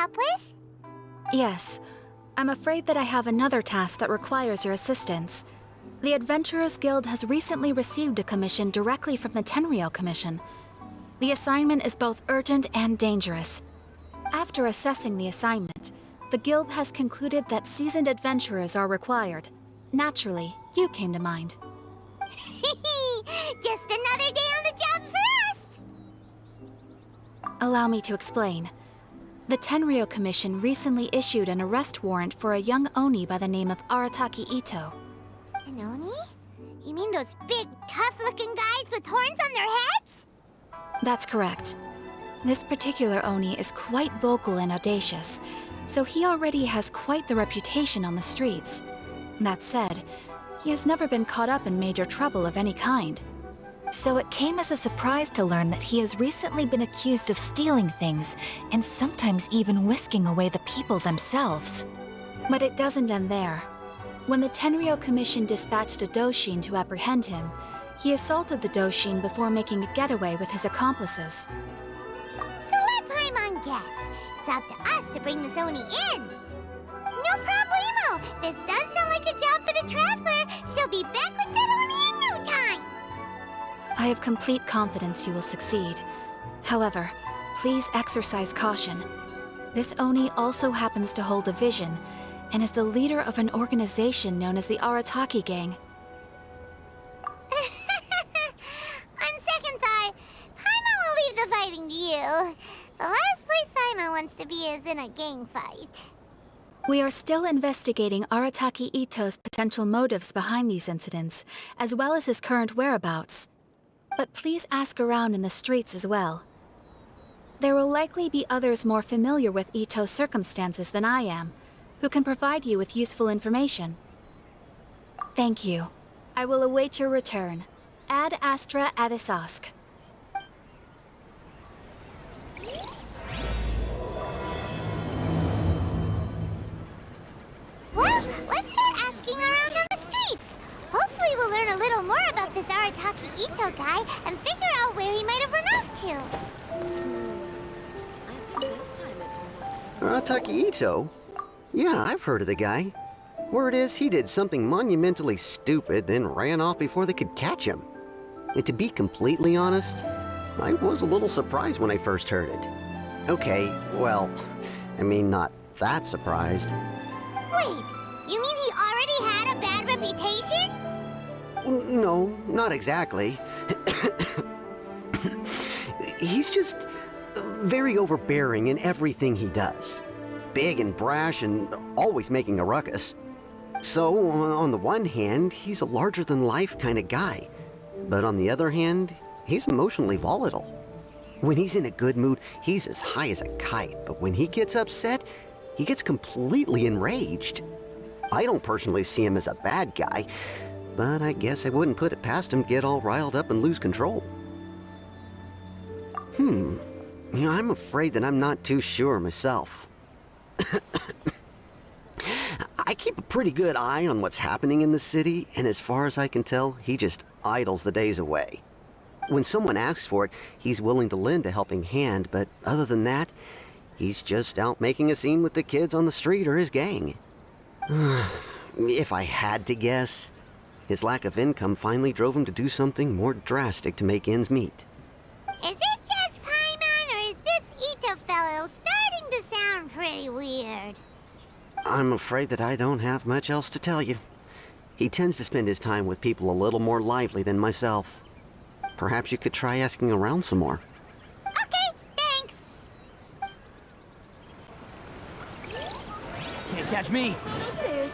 help with? Yes. I'm afraid that I have another task that requires your assistance. The Adventurers Guild has recently received a commission directly from the Tenryou Commission. The assignment is both urgent and dangerous. After assessing the assignment, the Guild has concluded that seasoned adventurers are required. Naturally, you came to mind. Just another day on the job for us! Allow me to explain. The Tenryou Commission recently issued an arrest warrant for a young Oni by the name of Arataki Ito. An Oni? You mean those big, tough-looking guys with horns on their heads? That's correct. This particular Oni is quite vocal and audacious, so he already has quite the reputation on the streets. That said, he has never been caught up in major trouble of any kind. So it came as a surprise to learn that he has recently been accused of stealing things, and sometimes even whisking away the people themselves. But it doesn't end there. When the Tenryou Commission dispatched a Doshin to apprehend him, he assaulted the Doshin before making a getaway with his accomplices. So let Paimon guess. It's up to us to bring this Oni in. No problemo! This does sound like a job for the Traveler. She'll be back with that Oni in no time! I have complete confidence you will succeed. However, please exercise caution. This Oni also happens to hold a vision, and is the leader of an organization known as the Arataki Gang. On second thought, Paimon will leave the fighting to you. The last place Paimon wants to be is in a gang fight. We are still investigating Arataki Ito's potential motives behind these incidents, as well as his current whereabouts. But please ask around in the streets as well. There will likely be others more familiar with Ito's circumstances than I am, who can provide you with useful information. Thank you. I will await your return. Ad Astra Abyssosque. Well, let's start asking around on the streets. Hopefully we'll learn a little more about this Arataki Ito guy and figure out where he might have run off to. I think this time it turned out. Arataki Ito? Yeah, I've heard of the guy. Word is he did something monumentally stupid, then ran off before they could catch him. And to be completely honest, I was a little surprised when I first heard it. Okay, well, I mean, not that surprised. Wait, you mean he already had a bad reputation? No, not exactly. He's just very overbearing in everything he does. Big and brash and always making a ruckus. So, on the one hand, he's a larger-than-life kind of guy. But on the other hand, he's emotionally volatile. When he's in a good mood, he's as high as a kite. But when he gets upset, he gets completely enraged. I don't personally see him as a bad guy, but I guess I wouldn't put it past him to get all riled up and lose control. I'm afraid that I'm not too sure myself. I keep a pretty good eye on what's happening in the city, and as far as I can tell, he just idles the days away. When someone asks for it, he's willing to lend a helping hand, but other than that, he's just out making a scene with the kids on the street or his gang. If I had to guess, his lack of income finally drove him to do something more drastic to make ends meet. Is it just Paimon, or is this Ito fellow starting to sound pretty weird? I'm afraid that I don't have much else to tell you. He tends to spend his time with people a little more lively than myself. Perhaps you could try asking around some more. Okay, thanks. Can't catch me. It is.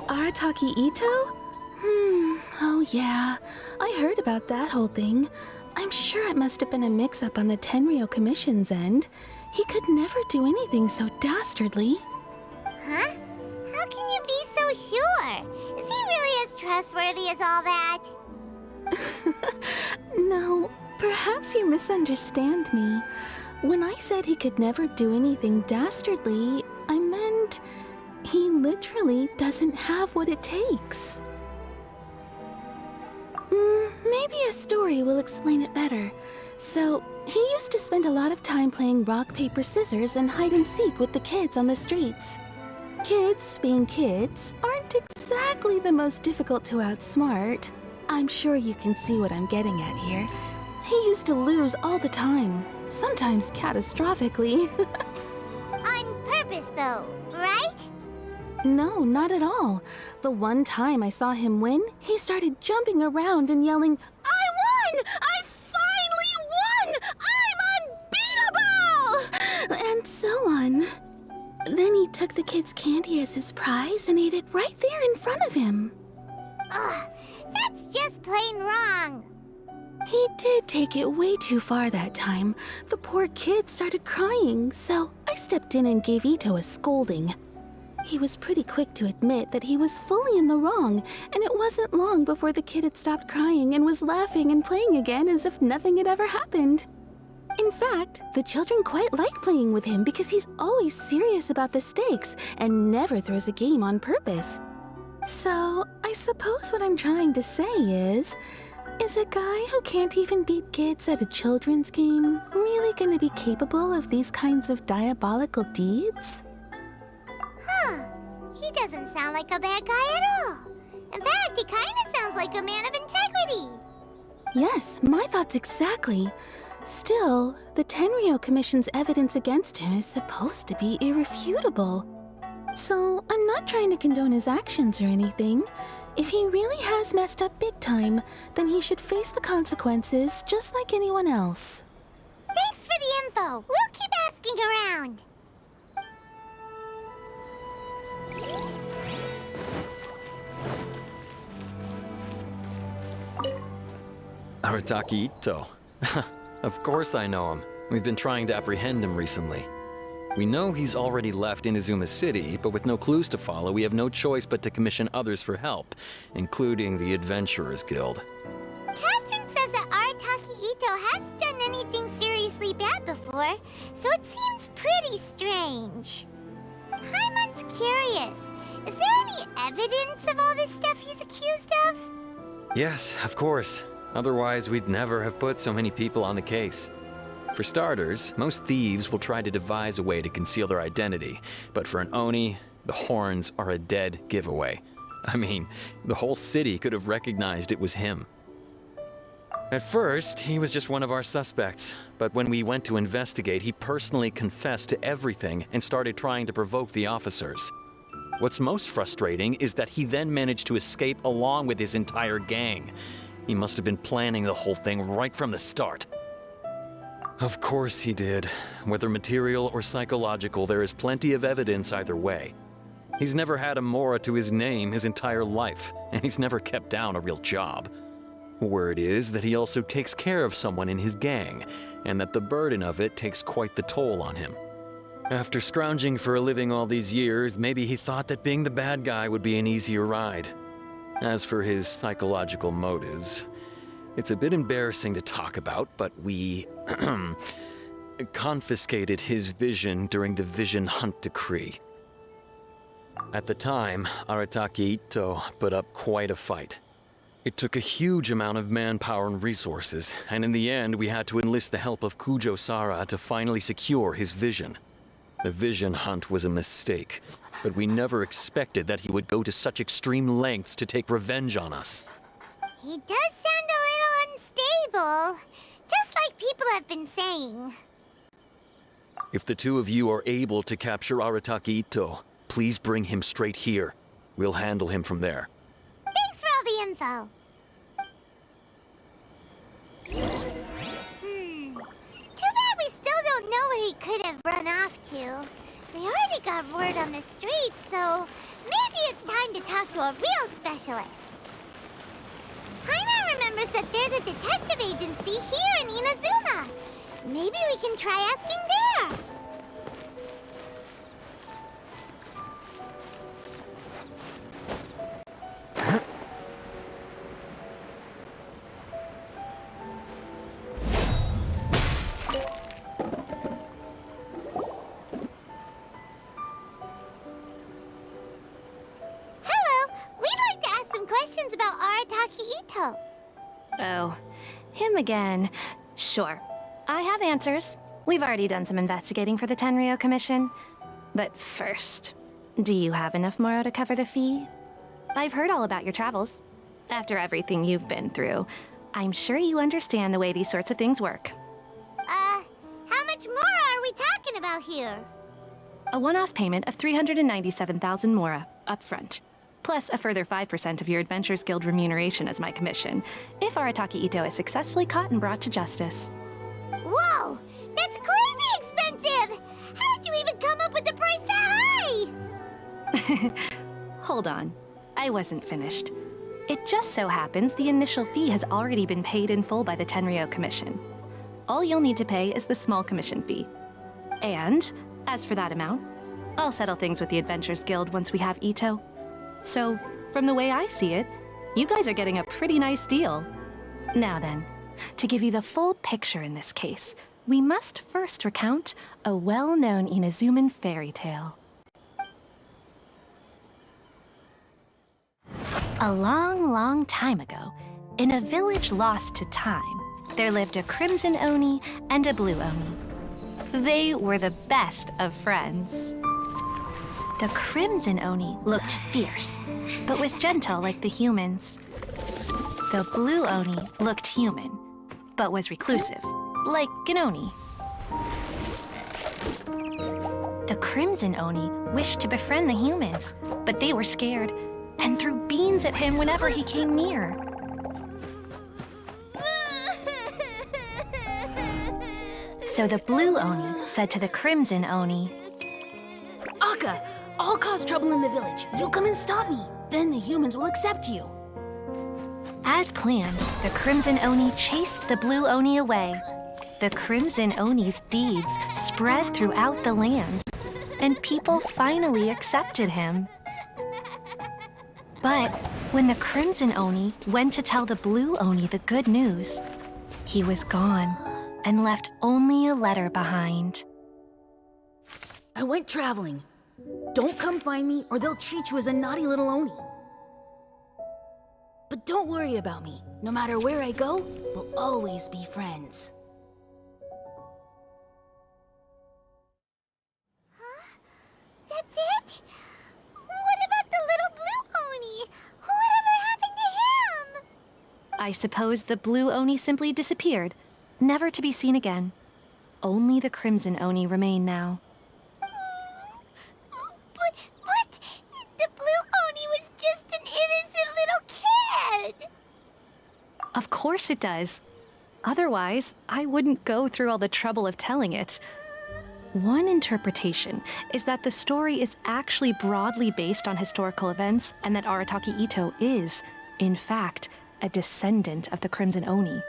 Arataki Ito? Oh yeah. I heard about that whole thing. I'm sure it must have been a mix-up on the Tenryou Commission's end. He could never do anything so dastardly. Huh? How can you be so sure? Is he really as trustworthy as all that? No, perhaps you misunderstand me. When I said he could never do anything dastardly, I meant he literally doesn't have what it takes. maybe a story will explain it better. So, he used to spend a lot of time playing rock, paper, scissors and hide and seek with the kids on the streets. Kids, being kids, aren't exactly the most difficult to outsmart. I'm sure you can see what I'm getting at here. He used to lose all the time, sometimes catastrophically. On purpose, though, right? No, not at all. The one time I saw him win, he started jumping around and yelling, "I won! I finally won! I'm unbeatable!" And so on. Then he took the kid's candy as his prize and ate it right there in front of him. Ugh, that's just plain wrong. He did take it way too far that time. The poor kid started crying, so I stepped in and gave Ito a scolding. He was pretty quick to admit that he was fully in the wrong, and it wasn't long before the kid had stopped crying and was laughing and playing again as if nothing had ever happened. In fact, the children quite like playing with him because he's always serious about the stakes and never throws a game on purpose. So, I suppose what I'm trying to say is a guy who can't even beat kids at a children's game really gonna be capable of these kinds of diabolical deeds? Huh. He doesn't sound like a bad guy at all. In fact, he kind of sounds like a man of integrity. Yes, my thoughts exactly. Still, the Tenryou Commission's evidence against him is supposed to be irrefutable. So, I'm not trying to condone his actions or anything. If he really has messed up big time, then he should face the consequences just like anyone else. Thanks for the info. We'll keep asking around. Arataki Ito. Of course I know him. We've been trying to apprehend him recently. We know he's already left Inazuma City, but with no clues to follow, we have no choice but to commission others for help, including the Adventurers Guild. Catherine says that Arataki Ito hasn't done anything seriously bad before, so it seems pretty strange. Paimon's curious. Is there any evidence of all this stuff he's accused of? Yes, of course. Otherwise, we'd never have put so many people on the case. For starters, most thieves will try to devise a way to conceal their identity, but for an Oni, the horns are a dead giveaway. I mean, the whole city could have recognized it was him. At first, he was just one of our suspects, but when we went to investigate, he personally confessed to everything and started trying to provoke the officers. What's most frustrating is that he then managed to escape along with his entire gang. He must have been planning the whole thing right from the start. Of course he did. Whether material or psychological, there is plenty of evidence either way. He's never had a Mora to his name his entire life, and he's never kept down a real job. Word is that he also takes care of someone in his gang, and that the burden of it takes quite the toll on him. After scrounging for a living all these years, maybe he thought that being the bad guy would be an easier ride. As for his psychological motives, it's a bit embarrassing to talk about, but we confiscated his vision during the Vision Hunt Decree. At the time, Arataki Ito put up quite a fight. It took a huge amount of manpower and resources, and in the end we had to enlist the help of Kujo Sara to finally secure his vision. The Vision Hunt was a mistake, but we never expected that he would go to such extreme lengths to take revenge on us. He does sound a little unstable, just like people have been saying. If the two of you are able to capture Arataki Ito, please bring him straight here. We'll handle him from there. Thanks for all the info. Too bad we still don't know where he could have run off to. They already got word on the street, so maybe it's time to talk to a real specialist. Paimon remembers that there's a detective agency here in Inazuma. Maybe we can try asking there. Oh, name again. Sure, I have answers. We've already done some investigating for the Tenryou Commission. But first, do you have enough Moro to cover the fee? I've heard all about your travels. After everything you've been through, I'm sure you understand the way these sorts of things work. How much more are we talking about here? A one-off payment of 397,000 Mora, up front. Plus a further 5% of your Adventures Guild remuneration as my commission, if Arataki Ito is successfully caught and brought to justice. Whoa! That's crazy expensive! How did you even come up with the price that high? Hold on. I wasn't finished. It just so happens the initial fee has already been paid in full by the Tenryou Commission. All you'll need to pay is the small commission fee. And, as for that amount, I'll settle things with the Adventures Guild once we have Ito. So, from the way I see it, you guys are getting a pretty nice deal. Now then, to give you the full picture in this case, we must first recount a well-known Inazuman fairy tale. A long, long time ago, in a village lost to time, there lived a Crimson Oni and a Blue Oni. They were the best of friends. The Crimson Oni looked fierce, but was gentle like the humans. The Blue Oni looked human, but was reclusive, like an Oni. The Crimson Oni wished to befriend the humans, but they were scared and threw beans at him whenever he came near. So the Blue Oni said to the Crimson Oni, Akka, I'll cause trouble in the village. You come and stop me. Then the humans will accept you. As planned, the Crimson Oni chased the Blue Oni away. The Crimson Oni's deeds spread throughout the land, and people finally accepted him. But when the Crimson Oni went to tell the Blue Oni the good news, he was gone and left only a letter behind. I went traveling. Don't come find me or they'll treat you as a naughty little Oni. But don't worry about me. No matter where I go, we'll always be friends. That's it? What about the little Blue Oni? Whatever happened to him? I suppose the Blue Oni simply disappeared, never to be seen again. Only the Crimson Oni remain now. But the Blue Oni was just an innocent little kid. Of course it does. Otherwise, I wouldn't go through all the trouble of telling it. One interpretation is that the story is actually broadly based on historical events and that Arataki Ito is, in fact, a descendant of the Crimson Oni.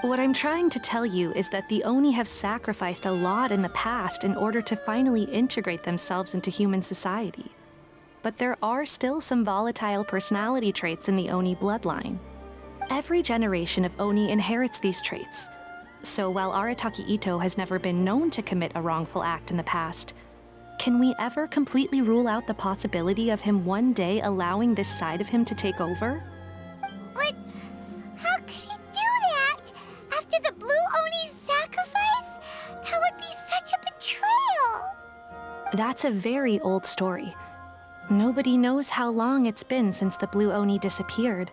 What I'm trying to tell you is that the Oni have sacrificed a lot in the past in order to finally integrate themselves into human society. But there are still some volatile personality traits in the Oni bloodline. Every generation of Oni inherits these traits. So while Arataki Ito has never been known to commit a wrongful act in the past, can we ever completely rule out the possibility of him one day allowing this side of him to take over? But how could he do that? After the Blue Oni's sacrifice? That would be such a betrayal. That's a very old story. Nobody knows how long it's been since the Blue Oni disappeared.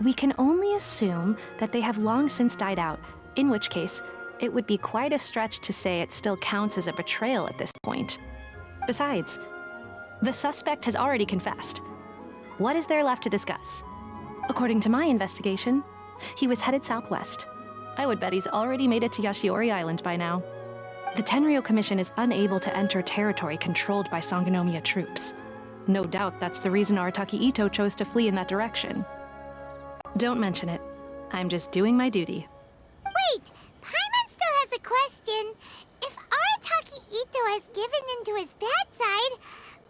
We can only assume that they have long since died out, in which case, it would be quite a stretch to say it still counts as a betrayal at this point. Besides, the suspect has already confessed. What is there left to discuss? According to my investigation, he was headed southwest. I would bet he's already made it to Yashiori Island by now. The Tenryou Commission is unable to enter territory controlled by Sangonomiya troops. No doubt that's the reason Arataki Ito chose to flee in that direction. Don't mention it. I'm just doing my duty. Wait, Paimon still has a question. If Arataki Ito has given in to his bad side,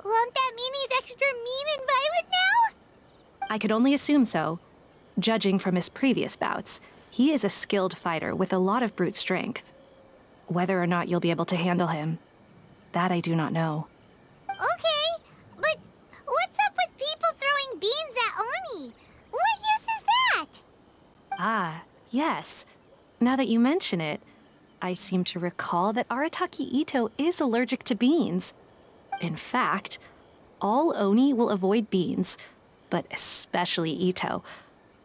won't that mean he's extra mean and violent now? I could only assume so. Judging from his previous bouts, he is a skilled fighter with a lot of brute strength. Whether or not you'll be able to handle him, that I do not know. Okay, but what's up with people throwing beans at Oni? What use is that? Ah, yes. Now that you mention it, I seem to recall that Arataki Ito is allergic to beans. In fact, all Oni will avoid beans, but especially Ito.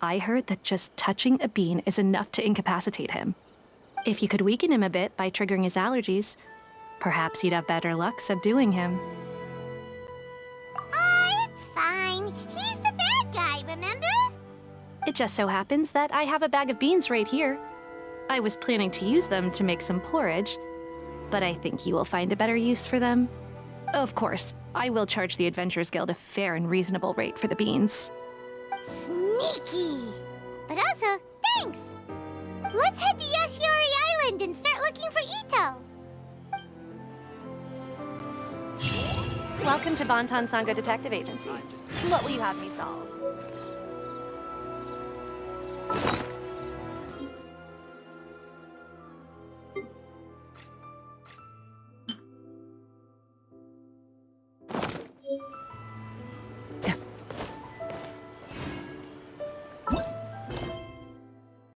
I heard that just touching a bean is enough to incapacitate him. If you could weaken him a bit by triggering his allergies, perhaps you'd have better luck subduing him. It's fine. He's the bad guy, remember? It just so happens that I have a bag of beans right here. I was planning to use them to make some porridge, but I think you will find a better use for them. Of course, I will charge the Adventurers Guild a fair and reasonable rate for the beans. Sneaky. But also, thanks. Let's head to Yashiori Island and start looking for Ito. Welcome to Bonton Sango Detective Agency. What will you have me solve?